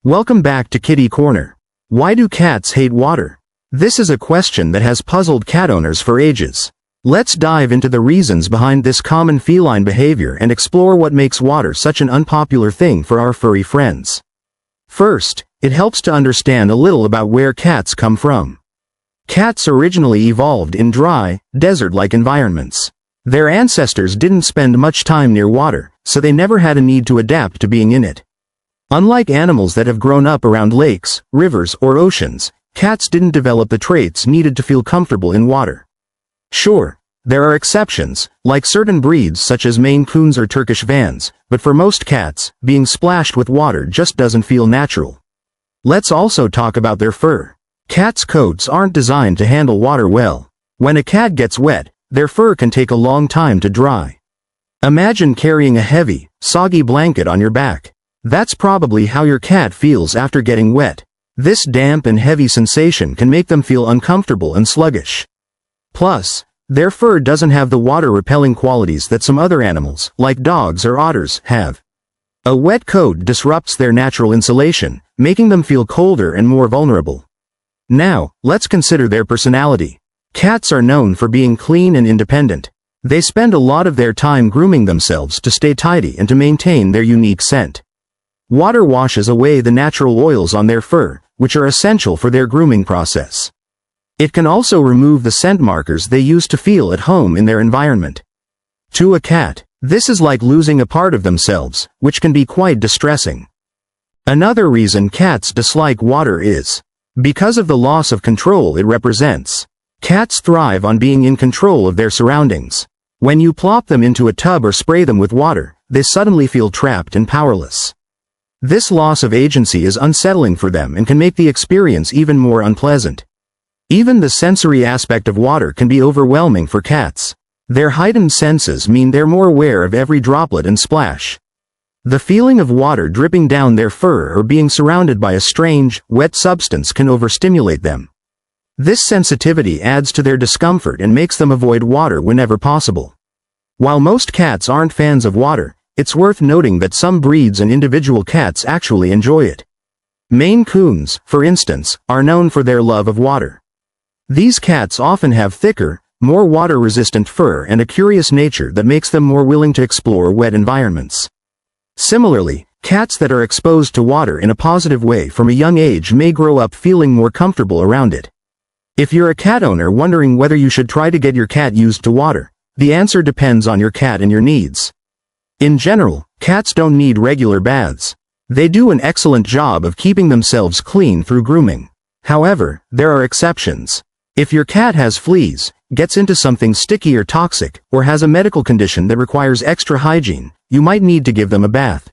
Welcome back to Kitty Corner. Why do cats hate water? This is a question that has puzzled cat owners for ages. Let's dive into the reasons behind this common feline behavior and explore what makes water such an unpopular thing for our furry friends. First, it helps to understand a little about where cats come from. Cats originally evolved in dry, desert-like environments. Their ancestors didn't spend much time near water, so they never had a need to adapt to being in it. Unlike animals that have grown up around lakes, rivers, or oceans, cats didn't develop the traits needed to feel comfortable in water. Sure, there are exceptions, like certain breeds such as Maine Coons or Turkish vans, but for most cats, being splashed with water just doesn't feel natural. Let's also talk about their fur. Cats' coats aren't designed to handle water well. When a cat gets wet, their fur can take a long time to dry. Imagine carrying a heavy, soggy blanket on your back. That's probably how your cat feels after getting wet. This damp and heavy sensation can make them feel uncomfortable and sluggish. Plus, their fur doesn't have the water-repelling qualities that some other animals, like dogs or otters, have. A wet coat disrupts their natural insulation, making them feel colder and more vulnerable. Now, let's consider their personality. Cats are known for being clean and independent. They spend a lot of their time grooming themselves to stay tidy and to maintain their unique scent. Water washes away the natural oils on their fur, which are essential for their grooming process. It can also remove the scent markers they use to feel at home in their environment. To a cat, this is like losing a part of themselves, which can be quite distressing. Another reason cats dislike water is because of the loss of control it represents. Cats thrive on being in control of their surroundings. When you plop them into a tub or spray them with water, they suddenly feel trapped and powerless. This loss of agency is unsettling for them and can make the experience even more unpleasant. Even the sensory aspect of water can be overwhelming for cats. Their heightened senses mean they're more aware of every droplet and splash. The feeling of water dripping down their fur or being surrounded by a strange, wet substance can overstimulate them. This sensitivity adds to their discomfort and makes them avoid water whenever possible. While most cats aren't fans of water, it's worth noting that some breeds and individual cats actually enjoy it. Maine Coons, for instance, are known for their love of water. These cats often have thicker, more water-resistant fur and a curious nature that makes them more willing to explore wet environments. Similarly, cats that are exposed to water in a positive way from a young age may grow up feeling more comfortable around it. If you're a cat owner wondering whether you should try to get your cat used to water, the answer depends on your cat and your needs. In general, cats don't need regular baths. They do an excellent job of keeping themselves clean through grooming. However, there are exceptions. If your cat has fleas, gets into something sticky or toxic, or has a medical condition that requires extra hygiene, you might need to give them a bath.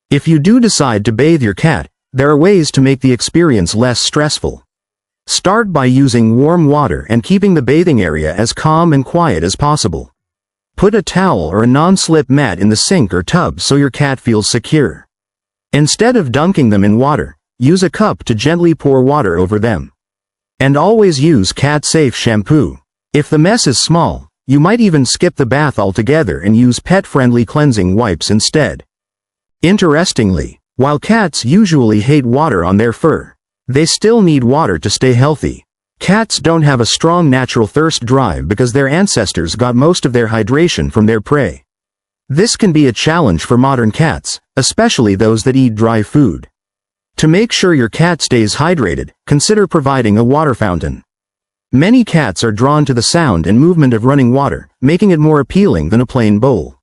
If you do decide to bathe your cat, there are ways to make the experience less stressful. Start by using warm water and keeping the bathing area as calm and quiet as possible. Put a towel or a non-slip mat in the sink or tub so your cat feels secure. Instead of dunking them in water, use a cup to gently pour water over them. And always use cat-safe shampoo. If the mess is small, you might even skip the bath altogether and use pet-friendly cleansing wipes instead. Interestingly, while cats usually hate water on their fur, they still need water to stay healthy. Cats don't have a strong natural thirst drive because their ancestors got most of their hydration from their prey. This can be a challenge for modern cats, especially those that eat dry food. To make sure your cat stays hydrated, consider providing a water fountain. Many cats are drawn to the sound and movement of running water, making it more appealing than a plain bowl.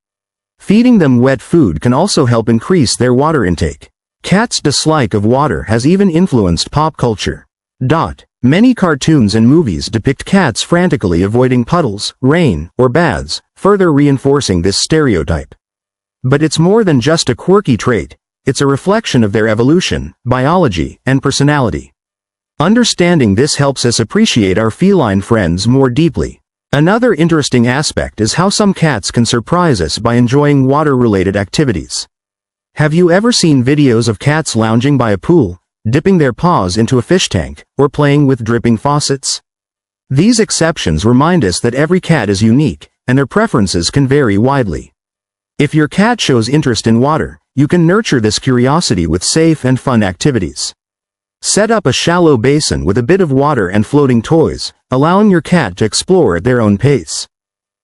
Feeding them wet food can also help increase their water intake. Cats' dislike of water has even influenced pop culture. Many cartoons and movies depict cats frantically avoiding puddles, rain, or baths, further reinforcing this stereotype. But it's more than just a quirky trait. It's a reflection of their evolution, biology, and personality. Understanding this helps us appreciate our feline friends more deeply. Another interesting aspect is how some cats can surprise us by enjoying water-related activities. Have you ever seen videos of cats lounging by a pool, dipping their paws into a fish tank, or playing with dripping faucets? These exceptions remind us that every cat is unique, and their preferences can vary widely. If your cat shows interest in water, you can nurture this curiosity with safe and fun activities. Set up a shallow basin with a bit of water and floating toys, allowing your cat to explore at their own pace.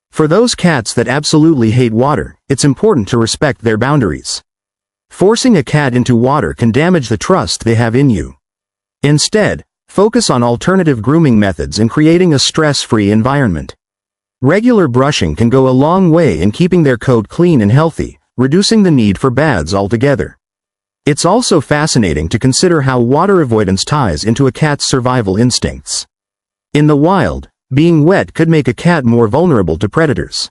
For those cats that absolutely hate water, it's important to respect their boundaries. Forcing a cat into water can damage the trust they have in you. Instead, focus on alternative grooming methods and creating a stress-free environment. Regular brushing can go a long way in keeping their coat clean and healthy, reducing the need for baths altogether. It's also fascinating to consider how water avoidance ties into a cat's survival instincts. In the wild, being wet could make a cat more vulnerable to predators.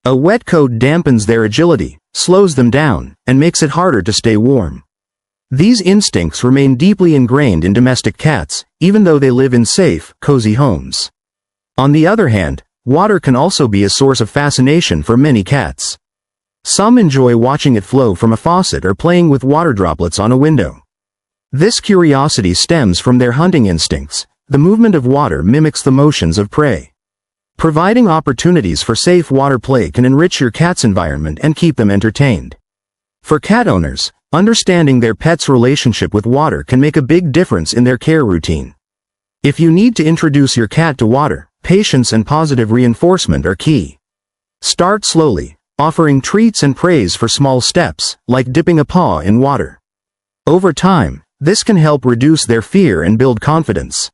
A wet coat dampens their agility, slows them down, and makes it harder to stay warm. These instincts remain deeply ingrained in domestic cats, even though they live in safe, cozy homes. On the other hand, water can also be a source of fascination for many cats. Some enjoy watching it flow from a faucet or playing with water droplets on a window. This curiosity stems from their hunting instincts. The movement of water mimics the motions of prey. Providing opportunities for safe water play can enrich your cat's environment and keep them entertained. For cat owners, understanding their pet's relationship with water can make a big difference in their care routine. If you need to introduce your cat to water, patience and positive reinforcement are key. Start slowly, offering treats and praise for small steps, like dipping a paw in water. Over time, this can help reduce their fear and build confidence.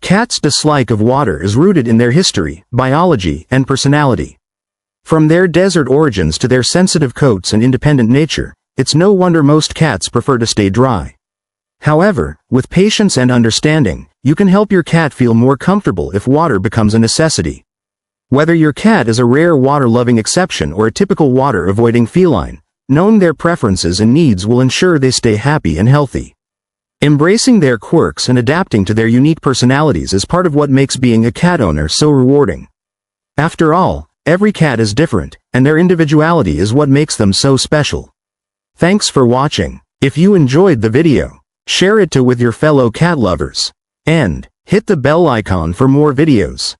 Cats' dislike of water is rooted in their history, biology, and personality. From their desert origins to their sensitive coats and independent nature, it's no wonder most cats prefer to stay dry. However, with patience and understanding, you can help your cat feel more comfortable if water becomes a necessity. Whether your cat is a rare water-loving exception or a typical water-avoiding feline, knowing their preferences and needs will ensure they stay happy and healthy. Embracing their quirks and adapting to their unique personalities is part of what makes being a cat owner so rewarding. After all, every cat is different, and their individuality is what makes them so special. Thanks for watching. If you enjoyed the video, share it with your fellow cat lovers. And hit the bell icon for more videos.